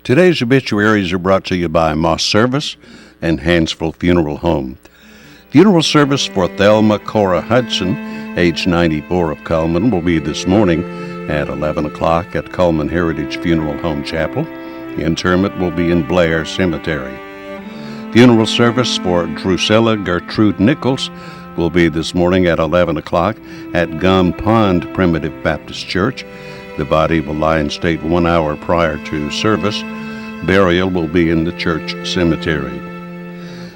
Today's obituaries are brought to you by Moss Service and Hansville Funeral Home. Funeral service for Thelma Cora Hudson, age 94, of Cullman, will be this morning at 11 o'clock at Cullman Heritage Funeral Home Chapel. Interment will be in Blair Cemetery. Funeral service for Drusilla Gertrude Nichols will be this morning at 11 o'clock at Gum Pond Primitive Baptist Church. The body will lie in state 1 hour prior to service. Burial will be in the church cemetery.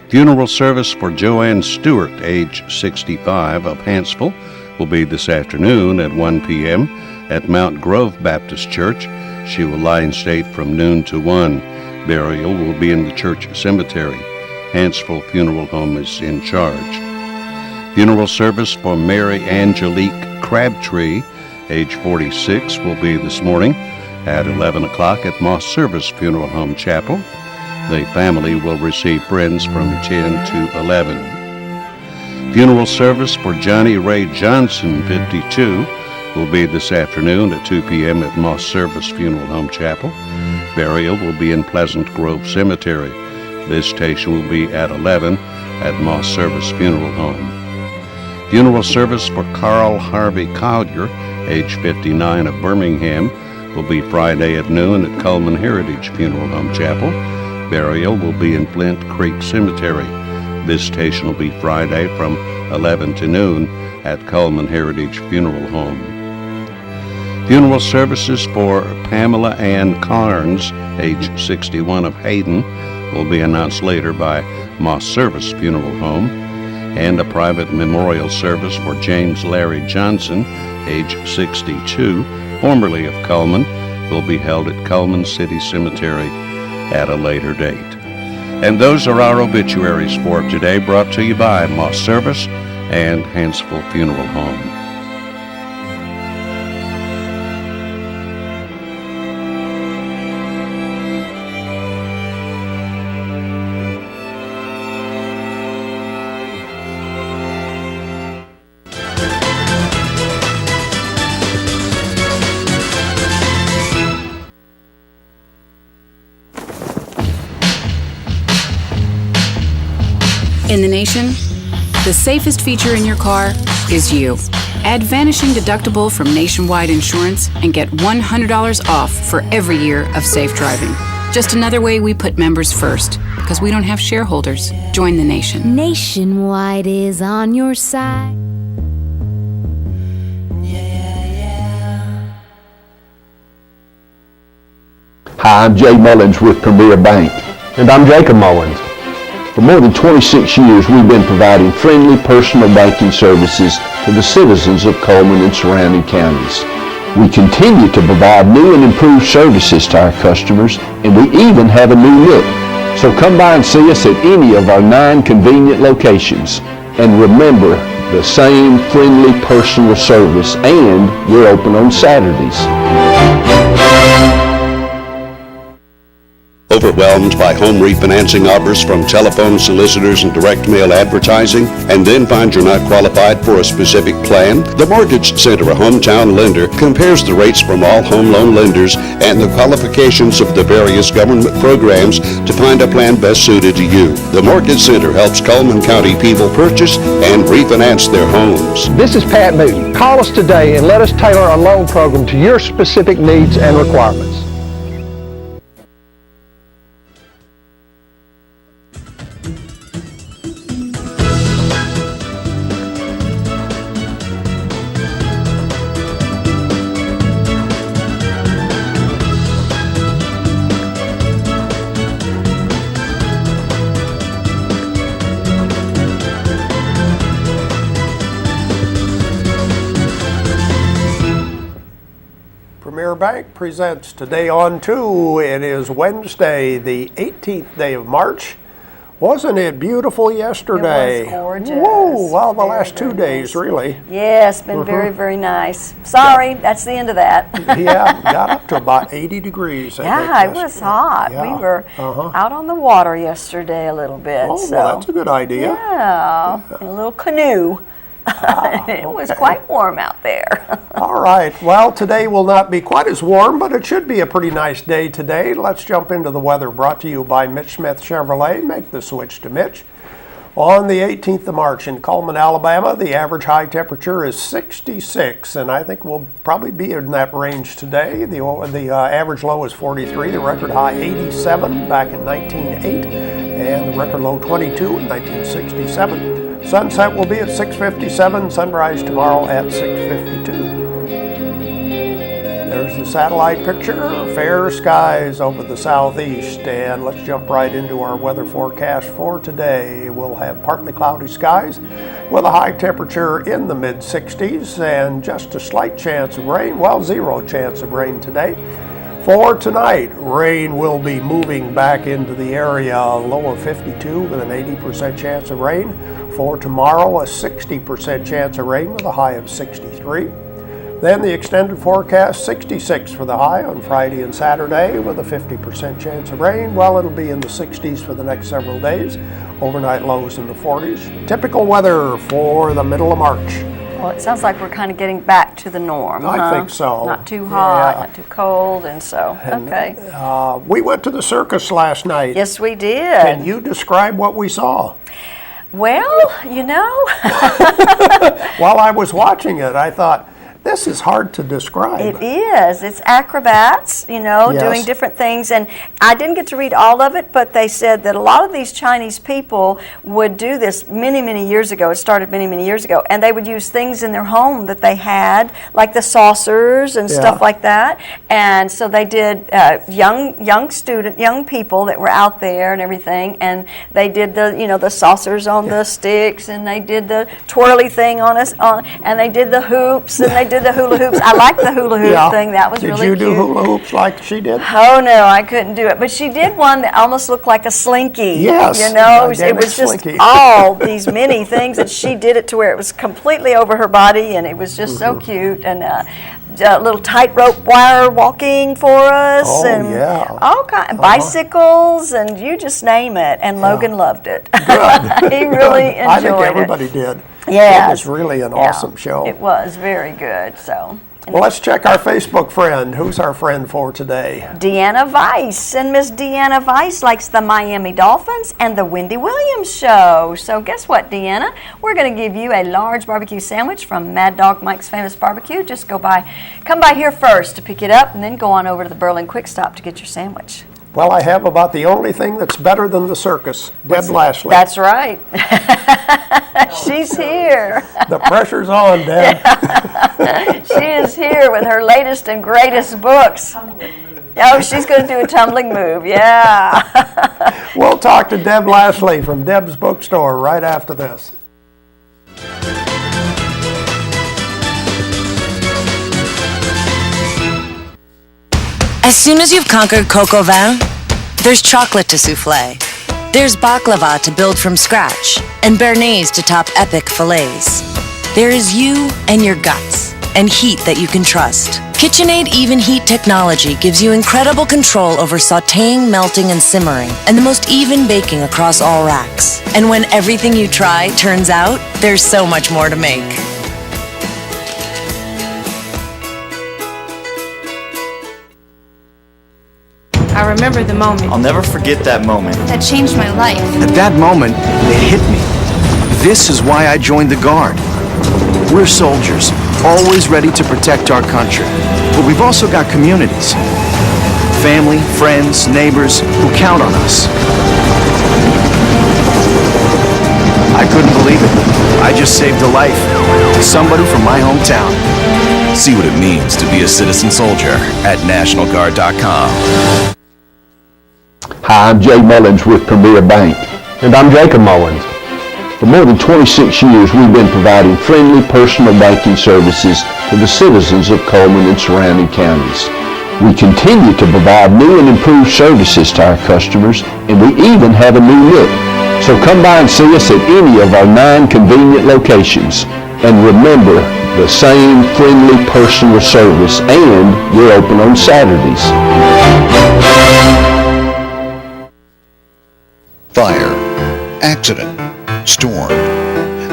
Funeral service for Joanne Stewart, age 65, of Hansville, will be this afternoon at 1 p.m. at Mount Grove Baptist Church. She will lie in state from noon to 1. Burial will be in the church cemetery. Hansville Funeral Home is in charge. Funeral service for Mary Angelique Crabtree, age 46, will be this morning at 11 o'clock at Moss Service Funeral Home Chapel. The family will receive friends from 10 to 11. Funeral service for Johnny Ray Johnson, 52, will be this afternoon at 2 p.m. at Moss Service Funeral Home Chapel. Burial will be in Pleasant Grove Cemetery. Visitation will be at 11 at Moss Service Funeral Home. Funeral service for Carl Harvey Collier, age 59, of Birmingham, will be Friday at noon at Cullman Heritage Funeral Home Chapel. Burial will be in Flint Creek Cemetery. Visitation will be Friday from 11 to noon at Cullman Heritage Funeral Home. Funeral services for Pamela Ann Carnes, age 61, of Hayden, will be announced later by Moss Service Funeral Home. And a private memorial service for James Larry Johnson, age 62, formerly of Cullman, will be held at Cullman City Cemetery at a later date. And those are our obituaries for today, brought to you by Moss Service and Hansville Funeral Home. In the nation, the safest feature in your car is you. Add Vanishing Deductible from Nationwide Insurance and get $100 off for every year of safe driving. Just another way we put members first, because we don't have shareholders. Join the nation. Nationwide is on your side. Hi, I'm Jay Mullins with Premier Bank. And I'm Jacob Mullins. For more than 26 years, we've been providing friendly personal banking services to the citizens of Cullman and surrounding counties. We continue to provide new and improved services to our customers, and we even have a new look. So come by and see us at any of our 9 convenient locations. And remember, the same friendly personal service, and we're open on Saturdays. Overwhelmed by home refinancing offers from telephone solicitors and direct mail advertising, and then find you're not qualified for a specific plan? The Mortgage Center, a hometown lender, compares the rates from all home loan lenders and the qualifications of the various government programs to find a plan best suited to you. The Mortgage Center helps Cullman County people purchase and refinance their homes. This is Pat Newton. Call us today and let us tailor a loan program to your specific needs and requirements. Bank presents Today on 2. It is Wednesday, the 18th day of March. Wasn't it beautiful yesterday? It was gorgeous. Whoa, well, the last 2 days, really. Yes, been very, very nice. Sorry, that's the end of that. Yeah, got up to about 80 degrees. I think, it was hot. Yeah. We were out on the water yesterday a little bit. Oh, well, that's a good idea. Yeah, in a little canoe. It was quite warm out there. All right. Well, today will not be quite as warm, but it should be a pretty nice day today. Let's jump into the weather, brought to you by Mitch Smith Chevrolet. Make the switch to Mitch. On the 18th of March in Cullman, Alabama, the average high temperature is 66, and I think we'll probably be in that range today. The average low is 43, the record high 87 back in 1908, and the record low 22 in 1967. Sunset will be at 6:57, sunrise tomorrow at 6:52. There's the satellite picture, fair skies over the southeast, and let's jump right into our weather forecast for today. We'll have partly cloudy skies with a high temperature in the mid-60s and just a slight chance of rain, well, zero chance of rain today. For tonight, rain will be moving back into the area, low of 52 with an 80% chance of rain. For tomorrow, a 60% chance of rain with a high of 63. Then the extended forecast, 66 for the high on Friday and Saturday with a 50% chance of rain. Well, it'll be in the 60s for the next several days. Overnight lows in the 40s. Typical weather for the middle of March. Well, it sounds like we're kind of getting back to the norm. I think so. Not too hot, Yeah. not too cold, and so, okay. We went to the circus last night. Yes, we did. Can you describe what we saw? Well, you know, While I was watching it, I thought, this is hard to describe. it is. It's acrobats, you know, Yes. doing different things. And I didn't get to read all of it, but they said that a lot of these Chinese people would do this many, many years ago. It started many, many years ago. And they would use things in their home that they had, like the saucers and stuff like that. And so they did young people that were out there and everything. And they did the saucers on the sticks, and they did the twirly thing and they did the hoops, and they did the hula hoops. I like the hula hoop thing. That was really cute. Did you do hula hoops like she did? Oh no, I couldn't do it. But she did one that almost looked like a slinky. Yes, you know, it dynamic was just slinky. all these many things, and she did it to where it was completely over her body, and it was just so cute. And a little tightrope wire walking for us, Oh, and yeah. all kind bicycles, and you just name it. And Logan loved it. Good. He really Good. I think enjoyed everybody it. did. Yes. It was really an awesome show. It was very good. So. Well, let's check our Facebook friend. Who's our friend for today? Deanna Weiss, and Miss Deanna Weiss likes the Miami Dolphins and the Wendy Williams Show. So guess what, Deanna? We're going to give you a large barbecue sandwich from Mad Dog Mike's Famous Barbecue. Just come by here first to pick it up, and then go on over to the Berlin Quick Stop to get your sandwich. Well, I have about the only thing that's better than the circus, Deb Laslie. That's right. She's here. The pressure's on, Deb. She is here with her latest and greatest books. Oh, she's going to do a tumbling move, yeah. We'll talk to Deb Laslie from Deb's Bookstore right after this. As soon as you've conquered coq au vin, there's chocolate to souffle. There's baklava to build from scratch, and béarnaise to top epic fillets. There is you and your guts, and heat that you can trust. KitchenAid Even Heat technology gives you incredible control over sautéing, melting, and simmering, and the most even baking across all racks. And when everything you try turns out, there's so much more to make. I remember the moment I'll never forget that moment. that changed my life. At that moment, it hit me. This is why I joined the Guard. We're soldiers, always ready to protect our country. But we've also got communities. Family, friends, neighbors who count on us. I couldn't believe it. I just saved a life to somebody from my hometown. See what it means to be a citizen soldier at NationalGuard.com. Hi, I'm Jay Mullins with Premier Bank. And I'm Jacob Mullins. For more than 26 years, we've been providing friendly personal banking services to the citizens of Coleman and surrounding counties. We continue to provide new and improved services to our customers, and we even have a new look. So come by and see us at any of our 9 convenient locations. And remember, the same friendly personal service, and we're open on Saturdays. Fire, accident, storm.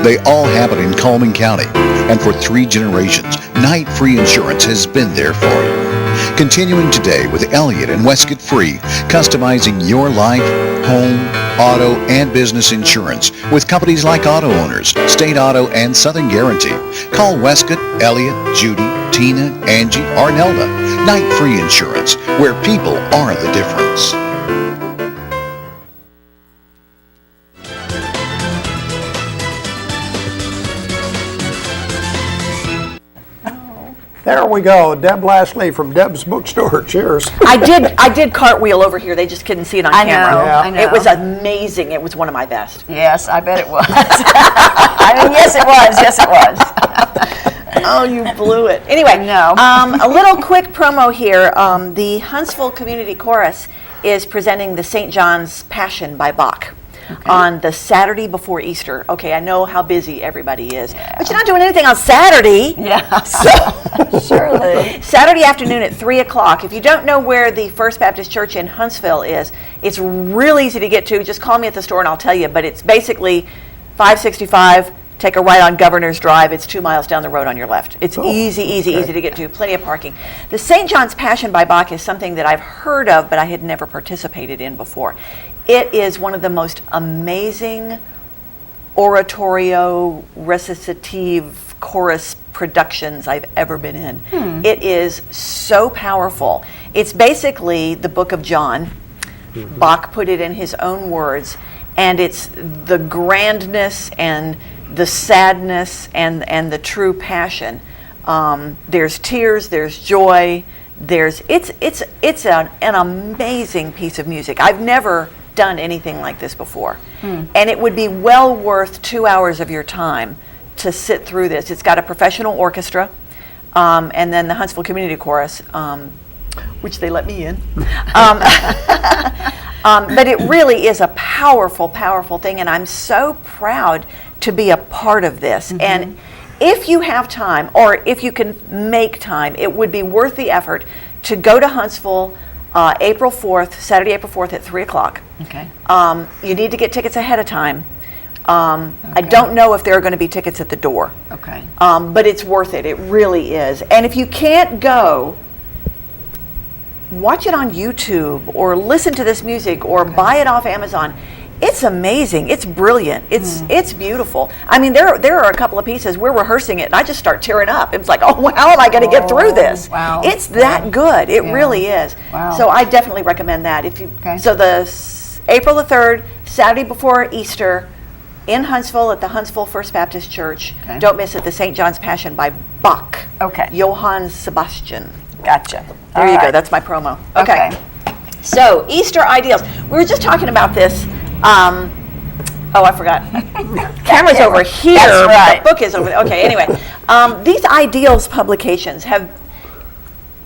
They all happen in Coleman County, and for 3 generations, Night Free Insurance has been there for you. Continuing today with Elliott and Westcott Free, customizing your life, home, auto, and business insurance with companies like Auto Owners, State Auto, and Southern Guarantee. Call Westcott, Elliott, Judy, Tina, Angie, or Nelda. Night Free Insurance, where people are the difference. There we go. Deb Laslie from Deb's Bookstore. Cheers. I did cartwell over here. They just couldn't see it on camera. I know. It was amazing. It was one of my best. Yes, I bet it was. I mean, yes, it was. Yes, it was. Oh, you blew it. Anyway, a little quick promo here. The Huntsville Community Chorus is presenting the St. John's Passion by Bach. On the Saturday before Easter. Okay, I know how busy everybody is, but you're not doing anything on Saturday. Yeah, so surely. Saturday afternoon at 3 o'clock. If you don't know where the First Baptist Church in Huntsville is, it's real easy to get to. Just call me at the store and I'll tell you, but it's basically 565, take a right on Governor's Drive. It's 2 miles down the road on your left. It's easy to get to, plenty of parking. The St. John's Passion by Bach is something that I've heard of, but I had never participated in before. It is one of the most amazing oratorio recitative chorus productions I've ever been in. It is so powerful. It's basically the book of John. Bach put it in his own words, and it's the grandness and the sadness and the true passion. There's tears, there's joy, it's an amazing piece of music. I've never done anything like this before, and it would be well worth 2 hours of your time to sit through this. It's got a professional orchestra, and then the Huntsville Community Chorus, which they let me in. But it really is a powerful thing, and I'm so proud to be a part of this. And if you have time, or if you can make time, it would be worth the effort to go to Huntsville April 4th, Saturday, April 4th at 3 o'clock. Okay. You need to get tickets ahead of time. I don't know if there are going to be tickets at the door. Okay. But it's worth it. It really is. And if you can't go, watch it on YouTube or listen to this music or buy it off Amazon. It's amazing. It's brilliant. It's beautiful. I mean, there are a couple of pieces. We're rehearsing it, and I just start tearing up. It's like, oh, how am I going to get through this? Wow. It's that good. It really is. Wow. So I definitely recommend that. So the April the 3rd, Saturday before Easter, in Huntsville at the Huntsville First Baptist Church. Okay. Don't miss it. The St. John's Passion by Bach. Okay. Johann Sebastian. Gotcha. There you go. That's my promo. Okay. So Easter ideals. We were just talking about this. Oh, I forgot. Camera's over here. That's right. The book is over there. Okay, anyway. These ideals publications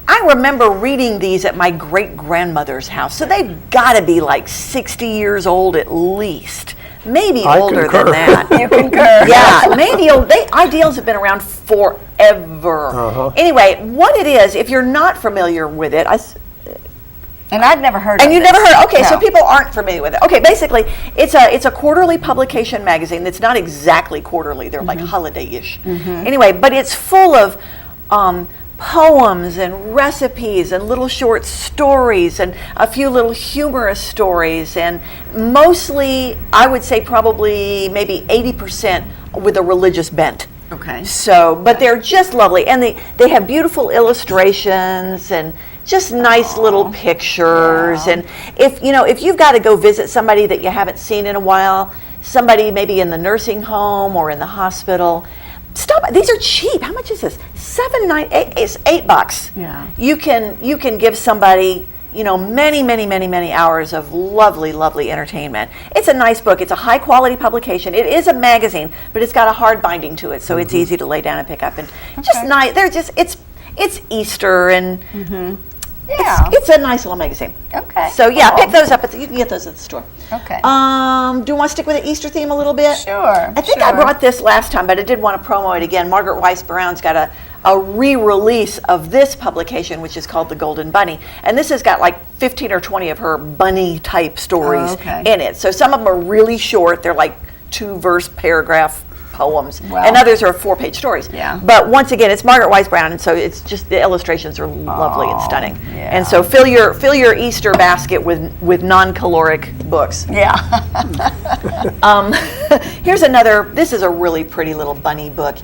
I remember reading these at my great-grandmother's house. So they've got to be like 60 years old at least. Maybe older than that. You concur. Yeah, maybe ideals have been around forever. Anyway, what it is, if you're not familiar with it, and I'd never heard of it. And you never heard? Okay, No. so people aren't familiar with it. Okay, basically, it's a quarterly publication magazine that's not exactly quarterly. They're like holiday-ish. Anyway, but it's full of poems and recipes and little short stories and a few little humorous stories, and mostly, I would say probably maybe 80% with a religious bent. Okay. So, but they're just lovely, and they have beautiful illustrations and just nice little pictures. And if you've got to go visit somebody that you haven't seen in a while, somebody maybe in the nursing home or in the hospital, stop. These are cheap. How much is this? It's $8. Yeah. You can give somebody many hours of lovely entertainment. It's a nice book. It's a high quality publication. It is a magazine, but it's got a hard binding to it, so it's easy to lay down and pick up. And just nice. They're just it's Easter and it's a nice little magazine. Okay. So pick those up. You can get those at the store. Okay. Do you want to stick with the Easter theme a little bit? Sure. I think I brought this last time, but I did want to promo it again. Margaret Weiss Brown's got a re-release of this publication, which is called The Golden Bunny. And this has got like 15 or 20 of her bunny-type stories in it. So some of them are really short. They're like 2-verse paragraph poems, Wow. and others are 4-page stories. Yeah. But once again, it's Margaret Wise Brown, and so it's just the illustrations are lovely and stunning. yeah. And so fill your Easter basket with non-caloric books. Yeah. Here's another. This is a really pretty little bunny book.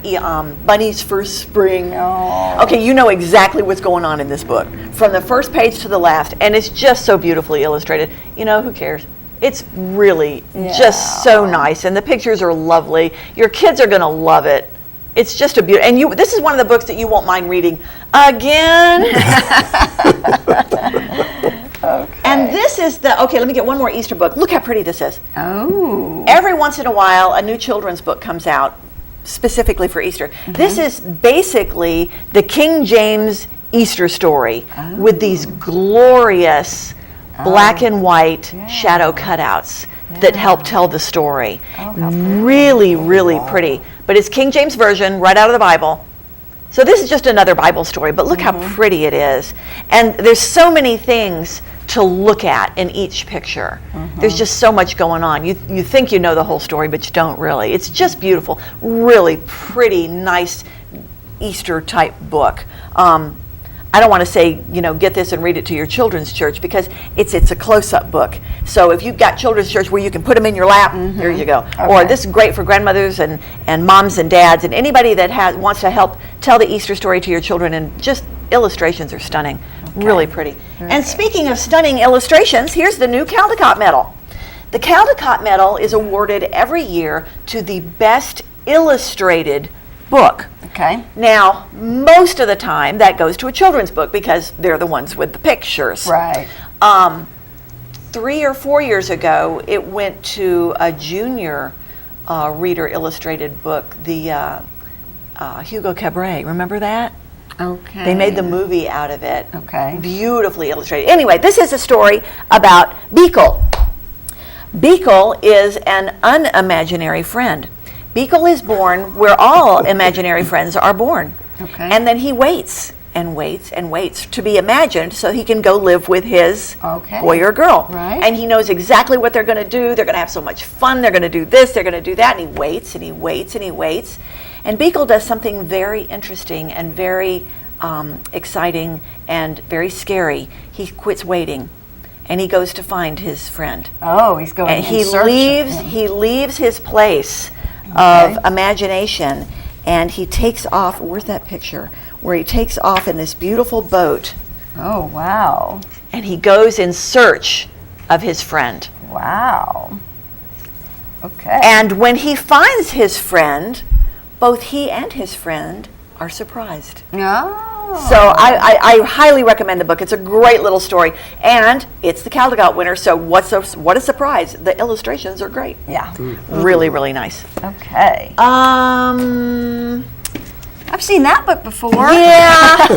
Bunnies for Spring. Oh. Okay, you know exactly what's going on in this book from the first page to the last, and it's just so beautifully illustrated. You know, who cares? It's really just so nice, and the pictures are lovely. Your kids are going to love it. It's just a beautiful, and this is one of the books that you won't mind reading again. Okay. And this is okay, let me get one more Easter book. Look how pretty this is. Oh. Every once in a while, a new children's book comes out specifically for Easter. This is basically the King James Easter story with these glorious black and white shadow cutouts that help tell the story. Really, really pretty. But it's King James Version, right out of the Bible. So this is just another Bible story, but look how pretty it is. And there's so many things to look at in each picture. There's just so much going on. You think you know the whole story, but you don't really. It's just beautiful. Really pretty, nice Easter type book. I don't want to say, get this and read it to your children's church, because it's a close-up book. So if you've got children's church where you can put them in your lap, there you go. Okay. Or this is great for grandmothers and moms and dads and anybody that wants to help tell the Easter story to your children. And just illustrations are stunning, really pretty. And speaking of stunning illustrations, here's the new Caldecott Medal. The Caldecott Medal is awarded every year to the best illustrated book. Okay. Now, most of the time that goes to a children's book because they're the ones with the pictures. Right. 3 or 4 years ago, it went to a junior reader illustrated book, the Hugo Cabret. Remember that? Okay. They made the movie out of it. Okay. Beautifully illustrated. Anyway, this is a story about Beekle. Beekle is an unimaginary friend. Beekle is born where all imaginary friends are born. Okay. And then he waits and waits and waits to be imagined so he can go live with his boy or girl. Right. And he knows exactly what they're going to do. They're going to have so much fun. They're going to do this. They're going to do that. And he waits and he waits and he waits. And Beekle does something very interesting and very exciting and very scary. He quits waiting. And he goes to find his friend. Oh, he's going. And he leaves his place of imagination, and he takes off. Where's that picture? Where he takes off in this beautiful boat. Oh, wow. And he goes in search of his friend. Wow. Okay. And when he finds his friend, both he and his friend are surprised. Oh. So I highly recommend the book. It's a great little story, and it's the Caldecott winner. So what a surprise! The illustrations are great. Yeah, really, really nice. Okay. I've seen that book before. Yeah.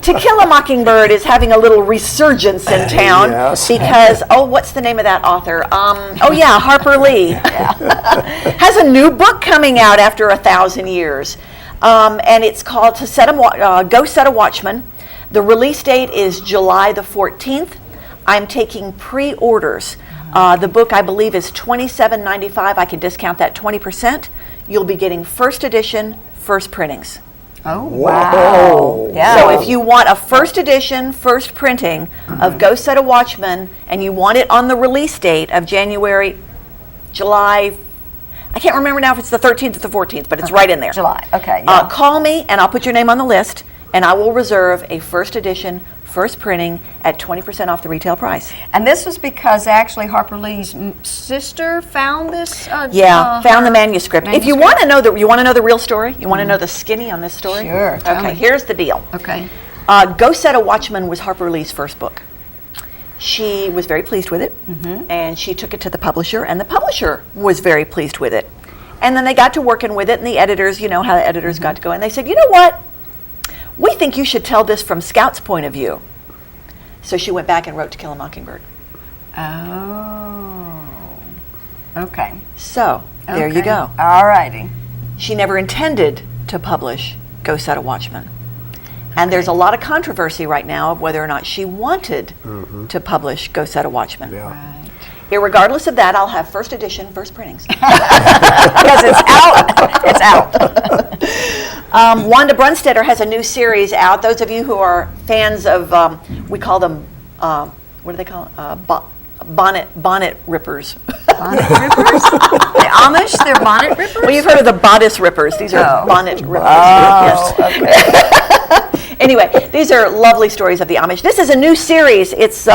To Kill a Mockingbird is having a little resurgence in town because what's the name of that author? Harper Lee has a new book coming out after 1,000 years. And it's called Go Set a Watchman. The release date is July the 14th. I'm taking pre-orders. The book, I believe, is $27.95. I can discount that 20%. You'll be getting first edition, first printings. Oh, wow. Yeah. So if you want a first edition, first printing of Go Set a Watchman, and you want it on the release date of July, I can't remember now if it's the 13th or the 14th, but it's right in there. July, okay. Yeah. Call me, and I'll put your name on the list, and I will reserve a first edition, first printing at 20% off the retail price. And this was because actually Harper Lee's sister found this? Found the manuscript. If you want to know the real story, you want to know the skinny on this story? Sure. Okay, here's the deal. Okay. Go Set a Watchman was Harper Lee's first book. She was very pleased with it, and she took it to the publisher, and the publisher was very pleased with it. And then they got to working with it, and the editors, you know how the editors got to go, and they said, you know what? We think you should tell this from Scout's point of view. So she went back and wrote To Kill a Mockingbird. Oh. Okay. So, there you go. All righty. She never intended to publish Go Set a Watchman. And there's a lot of controversy right now of whether or not she wanted to publish Go Set a Watchman. Yeah. Right. Irregardless of that, I'll have first edition, first printings. Because it's out. It's out. Wanda Brunstetter has a new series out. Those of you who are fans of, we call them, what do they call it? Bonnet rippers. Bonnet rippers? The Amish, they're bonnet rippers? Well, you've heard of the bodice rippers. These are bonnet rippers. Oh, okay. Anyway, these are lovely stories of the Amish. This is a new series. It's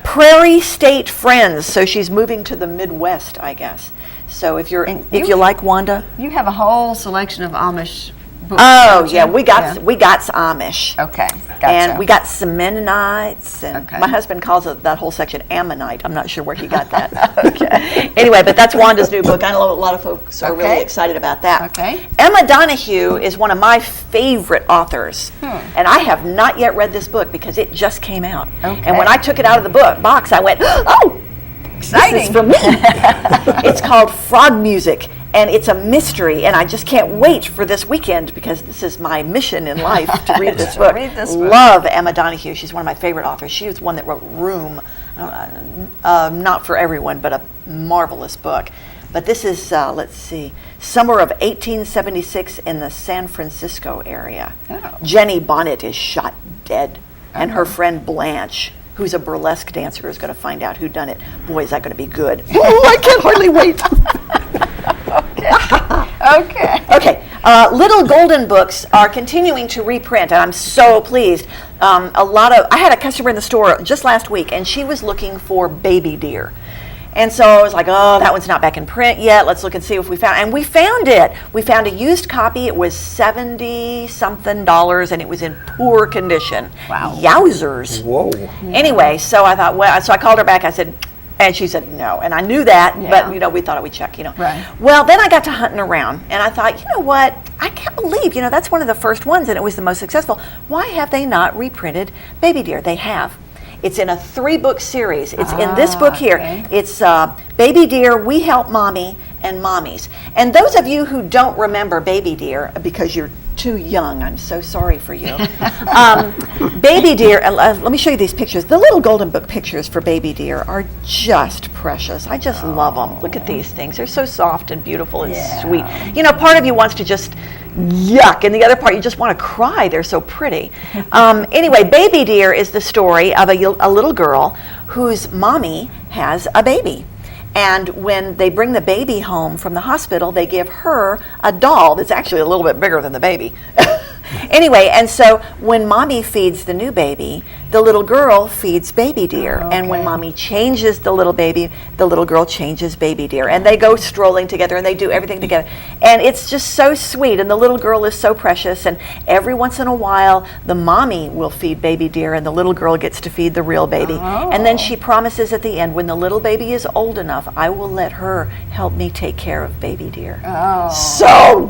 Prairie State Friends. So she's moving to the Midwest, I guess. So if you like Wanda, you have a whole selection of Amish books. Oh yeah, we got Amish. Okay, gotcha. And we got some Mennonites, and my husband calls that whole section Ammonite. I'm not sure where he got that. Okay. Anyway, but that's Wanda's new book. I know a lot of folks are really excited about that. Okay. Emma Donoghue is one of my favorite authors, and I have not yet read this book because it just came out. Okay. And when I took it out of the box, I went, oh, exciting. This is for me. It's called Frog Music, and it's a mystery, and I just can't wait for this weekend because this is my mission in life to read this book. Love Emma Donoghue. She's one of my favorite authors. She was one that wrote Room, not for everyone, but a marvelous book. But this is, let's see, summer of 1876 in the San Francisco area. Oh. Jenny Bonnet is shot dead, and her friend Blanche, who's a burlesque dancer, is going to find out who done it. Boy, is that going to be good. Oh, I can't hardly wait. Okay. Little Golden Books are continuing to reprint, and I'm so pleased. I had a customer in the store just last week, and she was looking for Baby Deer. And so I was like, oh, that one's not back in print yet. Let's look and see if we found it. And we found it. We found a used copy. It was $70-something, and it was in poor condition. Wow. Yowzers. Whoa. Anyway, so I thought, so I called her back. I said, and she said no. And I knew that, but we thought we'd check, Right. Well, then I got to hunting around, and I thought, you know what? I can't believe, that's one of the first ones, and it was the most successful. Why have they not reprinted Baby Deer? They have. It's in a 3-book series. It's in this book here. Okay. It's Baby Deer, We Help Mommy, and Mommies. And those of you who don't remember Baby Deer, because you're too young, I'm so sorry for you. Baby Deer, let me show you these pictures. The Little Golden Book pictures for Baby Deer are just precious. I just love them. Look at these things. They're so soft and beautiful and sweet. Part of you wants to just yuck, and the other part you just want to cry. They're so pretty. Anyway, Baby Deer is the story of a little girl whose mommy has a baby. And when they bring the baby home from the hospital, they give her a doll that's actually a little bit bigger than the baby. Anyway, and so when mommy feeds the new baby, the little girl feeds Baby Deer. And when mommy changes the little baby, the little girl changes Baby Deer. And they go strolling together, and they do everything together. And it's just so sweet, and the little girl is so precious. And every once in a while, the mommy will feed Baby Deer, and the little girl gets to feed the real baby. And then she promises at the end, when the little baby is old enough, I will let her help me take care of Baby Deer. So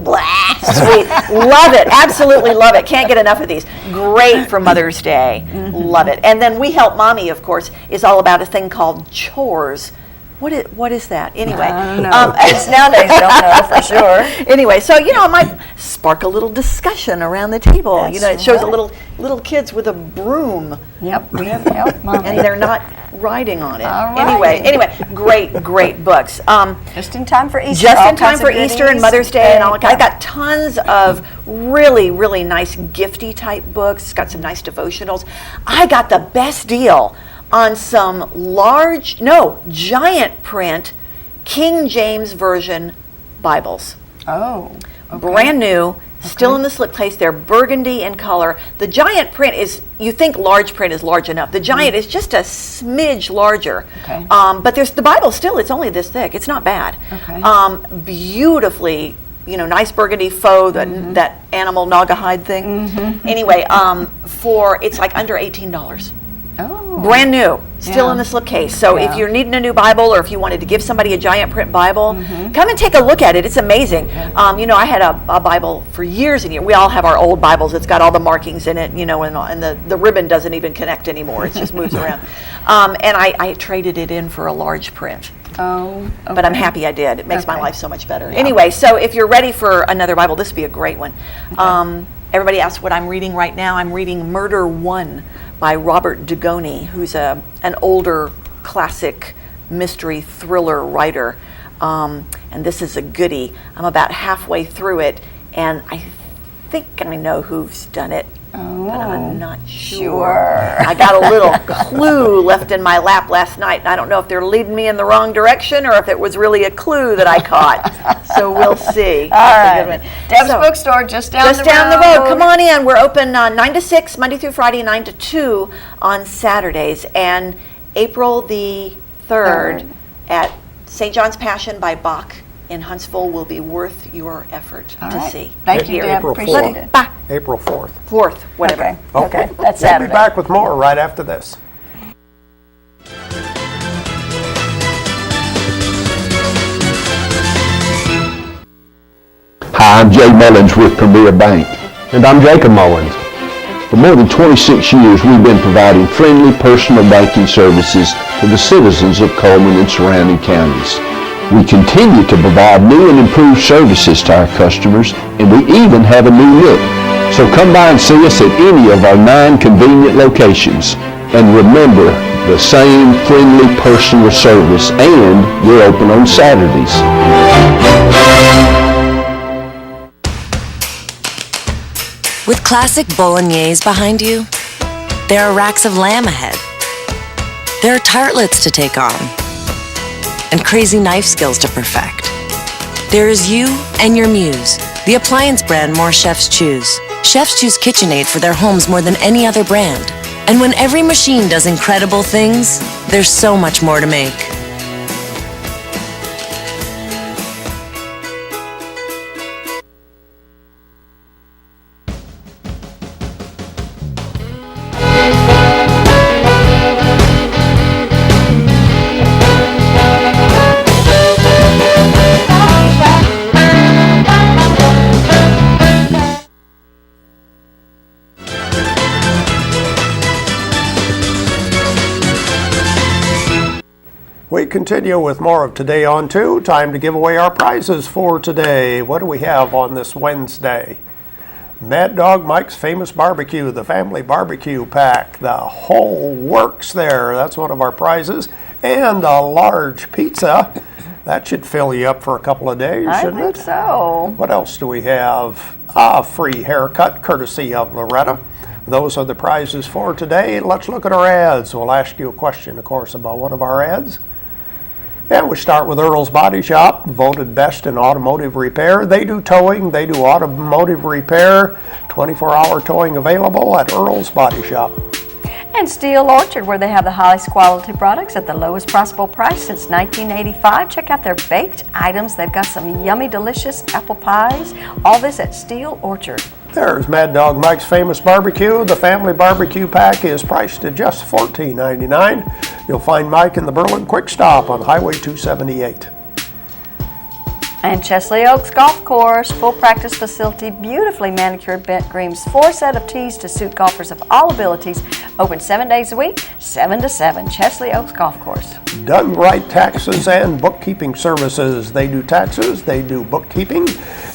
sweet. Love it. Absolutely love it. Can't get enough of these. Great for Mother's Day. Love it. And then We Help Mommy, of course, is all about a thing called chores. What is that? Anyway. I don't know. Kids nowadays don't know for sure. Anyway, so, it might spark a little discussion around the table. It shows a little kids with a broom. Yep, We Help Mommy. And they're not riding on it. All right. Anyway, great books. Just in time for Easter. Just in time for Easter and Mother's Day and all. I got tons of really, really nice gifty type books. Got some nice devotionals. I got the best deal on some giant print King James Version Bibles. Oh. Okay. Brand new. Still in the slipcase. They're burgundy in color. The giant print is, you think large print is large enough. The giant is just a smidge larger. Okay. But there's the Bible still, it's only this thick. It's not bad. Okay. Beautifully, nice burgundy faux, that animal Naugahyde thing. Anyway, it's like under $18. Oh. Brand new, still in the slipcase. So if you're needing a new Bible, or if you wanted to give somebody a giant print Bible, come and take a look at it. It's amazing. I had a Bible for years and years. We all have our old Bibles. It's got all the markings in it, and the ribbon doesn't even connect anymore. It just moves around. And I traded it in for a large print. Oh, okay. But I'm happy I did. It makes my life so much better. Yeah. Anyway, so if you're ready for another Bible, this would be a great one. Okay. Everybody asks what I'm reading right now. I'm reading Murder One by Robert Dugoni, who's an older classic mystery thriller writer. And this is a goodie. I'm about halfway through it, and I think I know who's done it. But I'm not sure. I got a little clue left in my lap last night, and I don't know if they're leading me in the wrong direction or if it was really a clue that I caught. So we'll see. All right. Deb's Bookstore, just down the road. Come on in. We're open 9 to 6, Monday through Friday, 9 to 2 on Saturdays. And April the 3rd at St. John's Passion by Bach in Huntsville will be worth your effort to see. Thank you, Deb. Appreciate it. Bye. April 4th. 4th, whatever. Okay. That's We'll Saturday. be back with more right after this. Hi, I'm Jay Mullins with Premier Bank. And I'm Jacob Mullins. For more than 26 years, we've been providing friendly personal banking services to the citizens of Coleman and surrounding counties. We continue to provide new and improved services to our customers, and we even have a new look. So come by and see us at any of our 9 convenient locations. And remember, the same friendly personal service, and we're open on Saturdays. With classic bolognese behind you, there are racks of lamb ahead. There are tartlets to take on, and crazy knife skills to perfect. There is you and your muse, the appliance brand more chefs choose. Chefs choose KitchenAid for their homes more than any other brand. And when every machine does incredible things, there's so much more to make. We continue with more of Today on 2. Time to give away our prizes for today. What do we have on this Wednesday? Mad Dog Mike's Famous Barbecue, the family barbecue pack, the whole works there. That's one of our prizes. And a large pizza. That should fill you up for a couple of days, shouldn't it? I think so. What else do we have? A free haircut courtesy of Loretta. Those are the prizes for today. Let's look at our ads. We'll ask you a question, of course, about one of our ads. And we start with Earl's Body Shop, voted best in automotive repair. They do towing, they do automotive repair, 24-hour towing available at Earl's Body Shop. And Steel Orchard, where they have the highest quality products at the lowest possible price since 1985. Check out their baked items. They've got some yummy, delicious apple pies. All this at Steel Orchard. There's Mad Dog Mike's Famous Barbecue. The family barbecue pack is priced at just $14.99. You'll find Mike in the Berlin Quick Stop on Highway 278. And Chesley Oaks Golf Course, full practice facility, beautifully manicured bent greens, 4 set of tees to suit golfers of all abilities. Open 7 days a week, 7 to 7. Chesley Oaks Golf Course. Done Right Taxes and Bookkeeping Services. They do taxes, they do bookkeeping,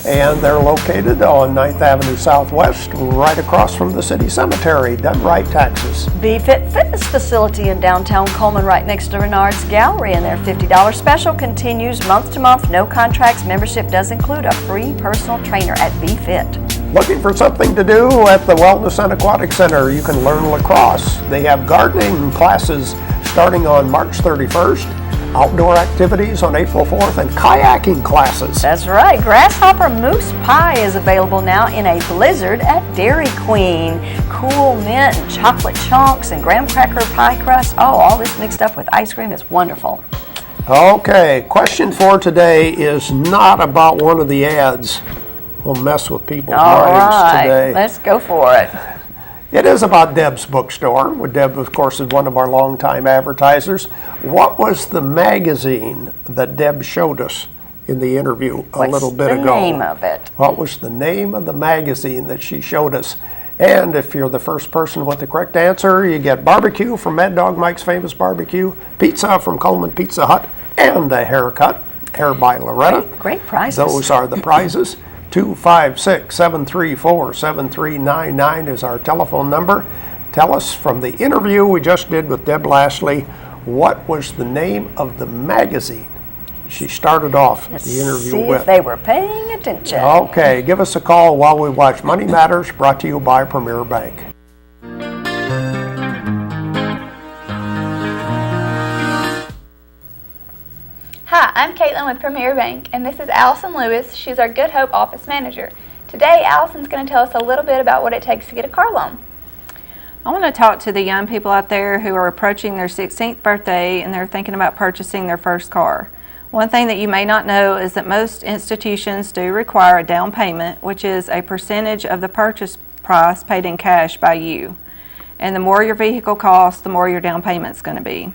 and they're located on 9th Avenue Southwest, right across from the City Cemetery. Done Right Taxes. B-Fit Fitness Facility in downtown Coleman, right next to Renard's Gallery, and their $50 special continues month to month, no contracts. Membership does include a free personal trainer at B-Fit. Looking for something to do at the Wellness and Aquatic Center? You can learn lacrosse. They have gardening classes starting on March 31st, outdoor activities on April 4th, and kayaking classes. That's right. Grasshopper Moose Pie is available now in a blizzard at Dairy Queen. Cool mint and chocolate chunks and graham cracker pie crust. Oh, all this mixed up with ice cream is wonderful. Okay, question for today is not about one of the ads. We'll mess with people's minds today. Let's go for it. It is about Deb's Bookstore. Deb, of course, is one of our longtime advertisers. What was the magazine that Deb showed us in the interview a little bit ago? What's the name of it? What was the name of the magazine that she showed us? And if you're the first person with the correct answer, you get barbecue from Mad Dog Mike's Famous Barbecue, pizza from Coleman Pizza Hut, and a haircut, hair by Loretta. Great prizes. Those are the prizes. 256-734-7399 is our telephone number. Tell us from the interview we just did with Deb Laslie, What was the name of the magazine she started off the interview See with? if they were paying attention. Okay, give us a call while we watch Money Matters, brought to you by Premier Bank. Hi, I'm Caitlin with Premier Bank, and this is Allison Lewis. She's our Good Hope office manager. Today, Allison's going to tell us a little bit about what it takes to get a car loan. I want to talk to the young people out there who are approaching their 16th birthday and they're thinking about purchasing their first car. One thing that you may not know is that most institutions do require a down payment, which is a percentage of the purchase price paid in cash by you. And the more your vehicle costs, the more your down payment's going to be.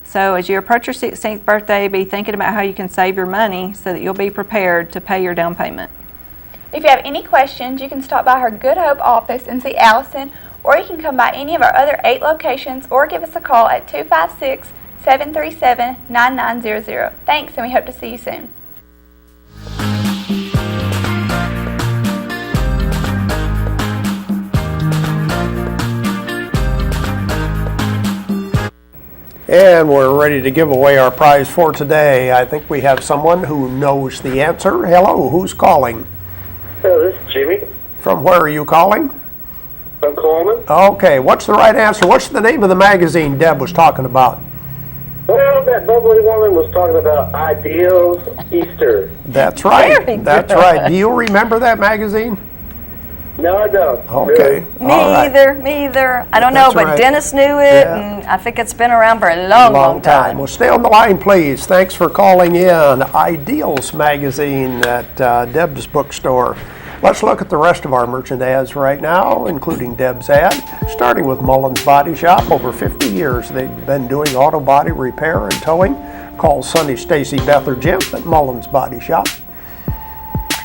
So as you approach your 16th birthday, be thinking about how you can save your money so that you'll be prepared to pay your down payment. If you have any questions, you can stop by her Good Hope office and see Allison, or you can come by any of our other 8 locations or give us a call at 256-737-9900. Thanks, and we hope to see you soon. And we're ready to give away our prize for today. I think we have someone who knows the answer. Hello, who's calling? Hello, this is Jimmy. From where are you calling? From Coleman. Okay, what's the right answer? What's the name of the magazine Deb was talking about? Well, that bubbly woman was talking about Ideals Easter. That's right. That's right. Do you remember that magazine? No, I don't. Okay. Me either. I don't know, That's but right. Dennis knew it, and I think it's been around for a long time. Well, stay on the line, please. Thanks for calling in. Ideals magazine at Deb's Bookstore. Let's look at the rest of our merchant ads right now, including Deb's ad, starting with Mullins Body Shop. Over 50 years they've been doing auto body repair and towing. Call Sonny, Stacy, Beth, or Jim at Mullins Body Shop.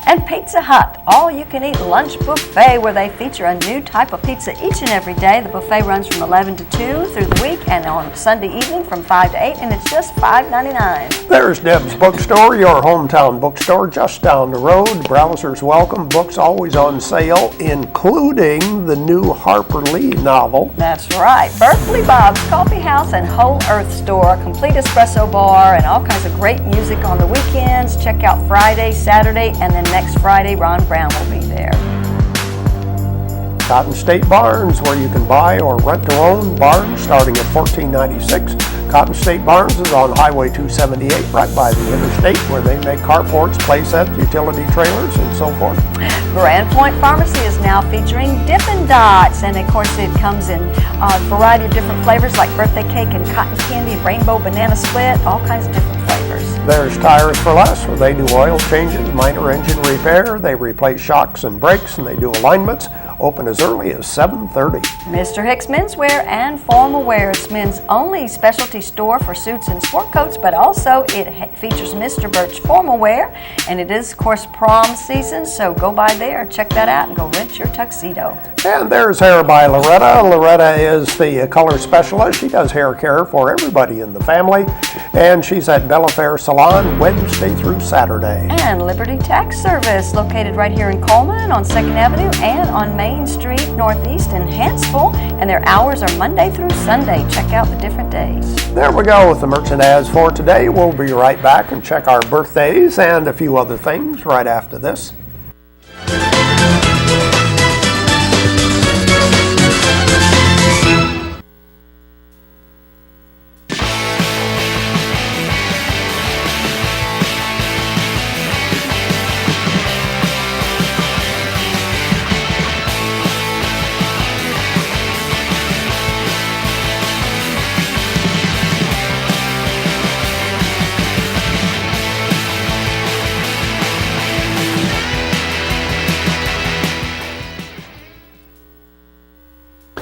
And Pizza Hut, all-you-can-eat lunch buffet where they feature a new type of pizza each and every day. The buffet runs from 11 to 2 through the week, and on Sunday evening from 5 to 8, and it's just $5.99. There's Deb's Bookstore, your hometown bookstore just down the road. Browsers welcome, books always on sale, including the new Harper Lee novel. That's right. Berkeley Bob's Coffee House and Whole Earth Store, a complete espresso bar, and all kinds of great music on the weekends. Check out Friday, Saturday, and then next Friday, Ron Brown will be there. Cotton State Barns, where you can buy or rent to own barns starting at $14.96. Cotton State Barns is on Highway 278, right by the interstate, where they make carports, playsets, utility trailers, and so forth. Grand Pointe Pharmacy is now featuring Dippin' Dots, and of course it comes in a variety of different flavors like birthday cake and cotton candy, rainbow banana split, all kinds of different flavors. There's Tires for Less, where they do oil changes, minor engine repair, they replace shocks and brakes, and they do alignments. Open as early as 7:30. Mr. Hicks Menswear and Formal Wear. It's men's only specialty store for suits and sport coats, but also it features Mr. Birch Formal Wear, and it is, of course, prom season, so go by there, check that out, and go rent your tuxedo. And there's Hair by Loretta. Loretta is the color specialist. She does hair care for everybody in the family, and she's at Bella Fair Salon Wednesday through Saturday. And Liberty Tax Service, located right here in Coleman on 2nd Avenue and on Main Street Northeast in Hanceville, and their hours are Monday through Sunday. Check out the different days. There we go with the merchant ads for today. We'll be right back and check our birthdays and a few other things right after this.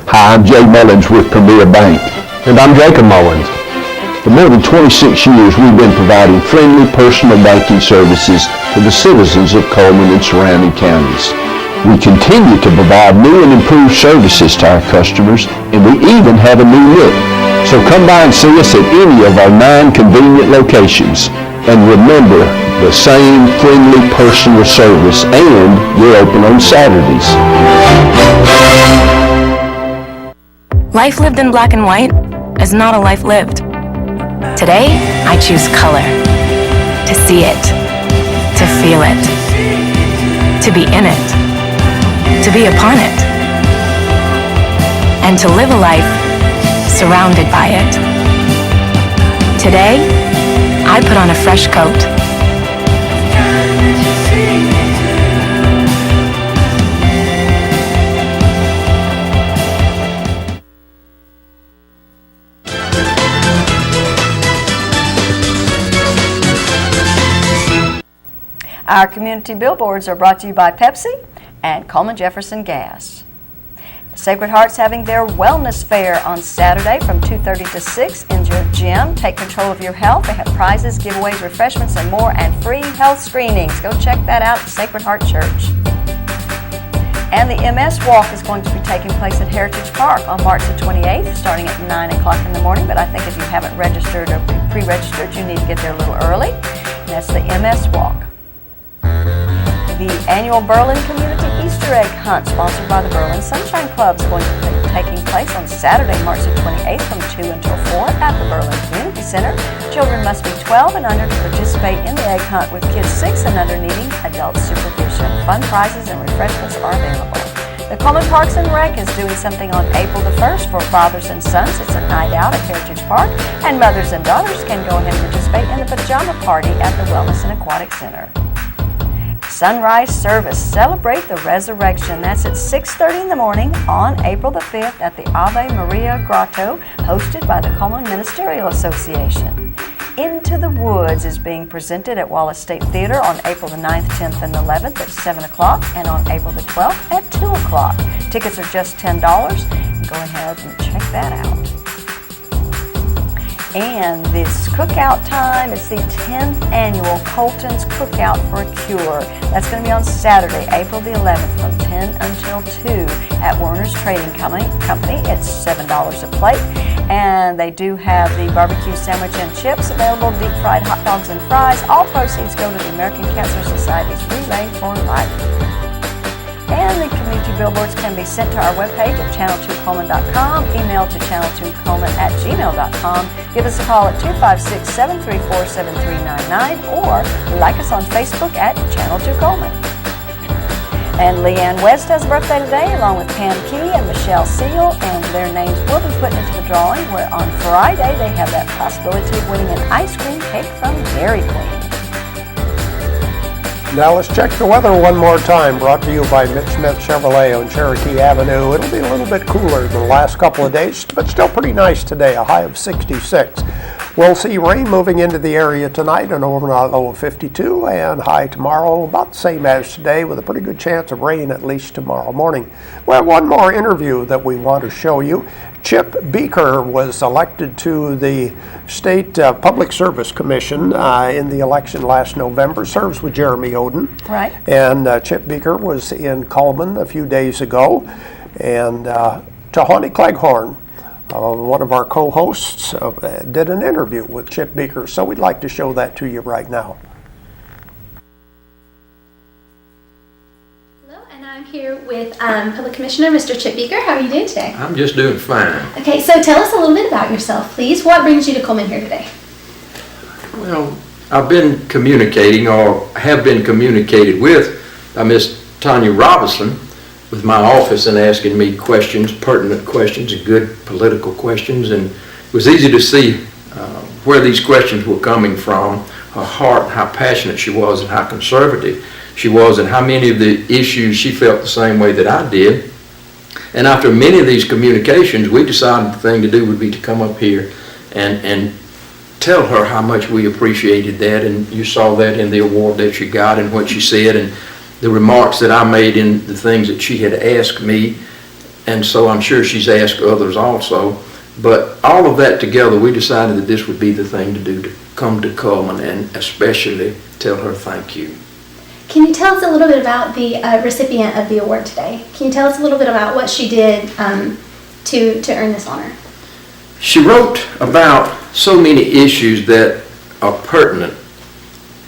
Hi, I'm Jay Mullins with Premier Bank. And I'm Jacob Mullins. For more than 26 years, we've been providing friendly personal banking services to the citizens of Coleman and surrounding counties. We continue to provide new and improved services to our customers, and we even have a new look. So come by and see us at any of our 9 convenient locations. And remember, the same friendly personal service, and we're open on Saturdays. Life lived in black and white is not a life lived. Today, I choose color. To see it. To feel it. To be in it. To be upon it. And to live a life surrounded by it. Today, I put on a fresh coat. Our community billboards are brought to you by Pepsi and Coleman Jefferson Gas. Sacred Heart's having their wellness fair on Saturday from 2:30 to 6 in your gym. Take control of your health. They have prizes, giveaways, refreshments, and more, and free health screenings. Go check that out at Sacred Heart Church. And the MS Walk is going to be taking place at Heritage Park on March the 28th, starting at 9 o'clock in the morning. But I think if you haven't registered or pre-registered, you need to get there a little early. And that's the MS Walk. The annual Berlin Community Easter Egg Hunt, sponsored by the Berlin Sunshine Club, is going to be taking place on Saturday, March the 28th from 2 until 4 at the Berlin Community Center. Children must be 12 and under to participate in the egg hunt, with kids 6 and under needing adult supervision. Fun prizes and refreshments are available. The Coleman Parks and Rec is doing something on April the 1st for fathers and sons. It's a night out at Heritage Park, and mothers and daughters can go ahead and participate in the pajama party at the Wellness and Aquatic Center. Sunrise Service, celebrate the resurrection. That's at 6:30 in the morning on April the 5th at the Ave Maria Grotto, hosted by the Coleman Ministerial Association. Into the Woods is being presented at Wallace State Theater on April the 9th, 10th, and 11th at 7 o'clock, and on April the 12th at 2 o'clock. Tickets are just $10. Go ahead and check that out. And this cookout time is the 10th annual Colton's Cookout for a Cure. That's going to be on Saturday, April the 11th from 10 until 2 at Werner's Trading Company. It's $7 a plate. And they do have the barbecue sandwich and chips available, deep fried hot dogs and fries. All proceeds go to the American Cancer Society's Relay for Life. And the community billboards can be sent to our webpage at channel2coleman.com, email to channel2coleman@gmail.com, give us a call at 256-734-7399, or like us on Facebook at Channel 2 Coleman. And Leanne West has a birthday today, along with Pam Key and Michelle Seal, and their names will be put into the drawing, where on Friday they have that possibility of winning an ice cream cake from Dairy Queen. Now let's check the weather one more time, brought to you by Mitch Smith Chevrolet on Cherokee Avenue. It'll be a little bit cooler than the last couple of days, but still pretty nice today, a high of 66. We'll see rain moving into the area tonight, an overnight low of 52, and high tomorrow about the same as today, with a pretty good chance of rain at least tomorrow morning. We have one more interview that we want to show you. Chip Beaker was elected to the State Public Service Commission in the election last November, serves with Jeremy Oden. Right. And Chip Beaker was in Coleman a few days ago, and Tahani Cleghorn, one of our co-hosts, did an interview with Chip Beaker, so we'd like to show that to you right now. I'm here with Public Commissioner Mr. Chip Beaker. How are you doing today? I'm just doing fine. Okay, so tell us a little bit about yourself, please. What brings you to Coleman here today? Well, I've been communicating, or have been communicated with, by Miss Tanya Robinson with my office, and asking me questions, pertinent questions, and good political questions, and it was easy to see where these questions were coming from, her heart, how passionate she was, and how conservative she was, and how many of the issues she felt the same way that I did. And after many of these communications, we decided the thing to do would be to come up here and tell her how much we appreciated that, and you saw that in the award that she got and what she said and the remarks that I made in the things that she had asked me, and so I'm sure she's asked others also. But all of that together, we decided that this would be the thing to do, to come to Coleman and especially tell her thank you. Can you tell us a little bit about the recipient of the award today? Can you tell us a little bit about what she did to earn this honor? She wrote about so many issues that are pertinent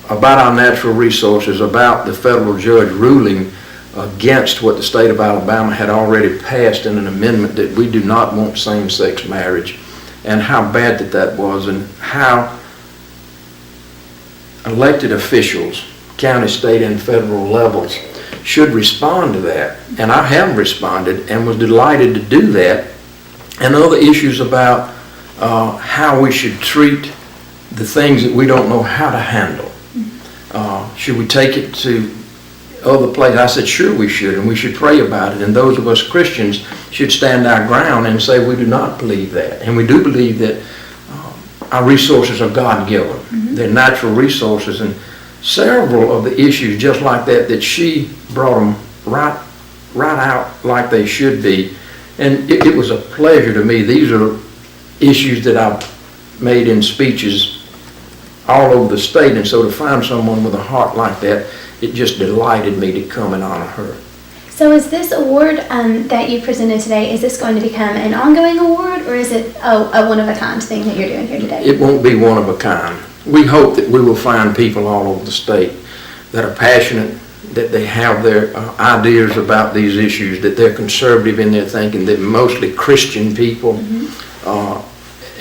about our natural resources, about the federal judge ruling against what the state of Alabama had already passed in an amendment that we do not want same-sex marriage. and how bad that was, and how elected officials, county, state, and federal levels, should respond to that. And I have responded and was delighted to do that. And other issues about how we should treat the things that we don't know how to handle. Should we take it to other places? I said, sure we should, and we should pray about it. And those of us Christians should stand our ground and say we do not believe that. And we do believe that our resources are God-given. They're natural resources, and several of the issues just like that she brought them right out like they should be. And it was a pleasure to me. These are issues that I've made in speeches all over the state, and so to find someone with a heart like that, it just delighted me to come and honor her. So is this award that you presented today, is this going to become an ongoing award, or is it a one-of-a-kind thing that you're doing here today? It won't be one of a kind. We hope that we will find people all over the state that are passionate, that they have their ideas about these issues, that they're conservative in their thinking, they're mostly Christian people,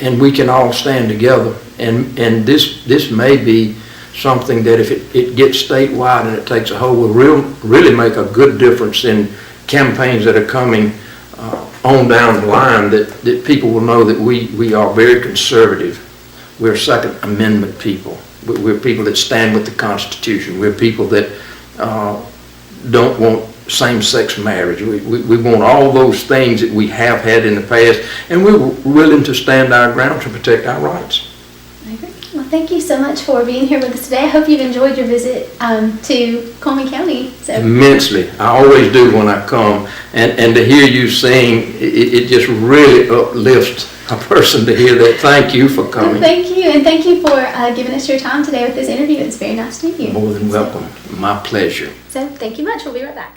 and we can all stand together. And this may be something that if it gets statewide and it takes a hold, will really make a good difference in campaigns that are coming on down the line, that people will know that we are very conservative. We're Second Amendment people. We're people that stand with the Constitution. We're people that don't want same-sex marriage. We want all those things that we have had in the past, and we're willing to stand our ground to protect our rights. I agree. Well, thank you so much for being here with us today. I hope you've enjoyed your visit to Coleman County. So. Immensely. I always do when I come, and to hear you sing, it just really uplifts a person to hear that. Thank you for coming. Well, thank you, and thank you for giving us your time today with this interview. It's very nice to meet you. More than welcome. My pleasure. So thank you much. We'll be right back.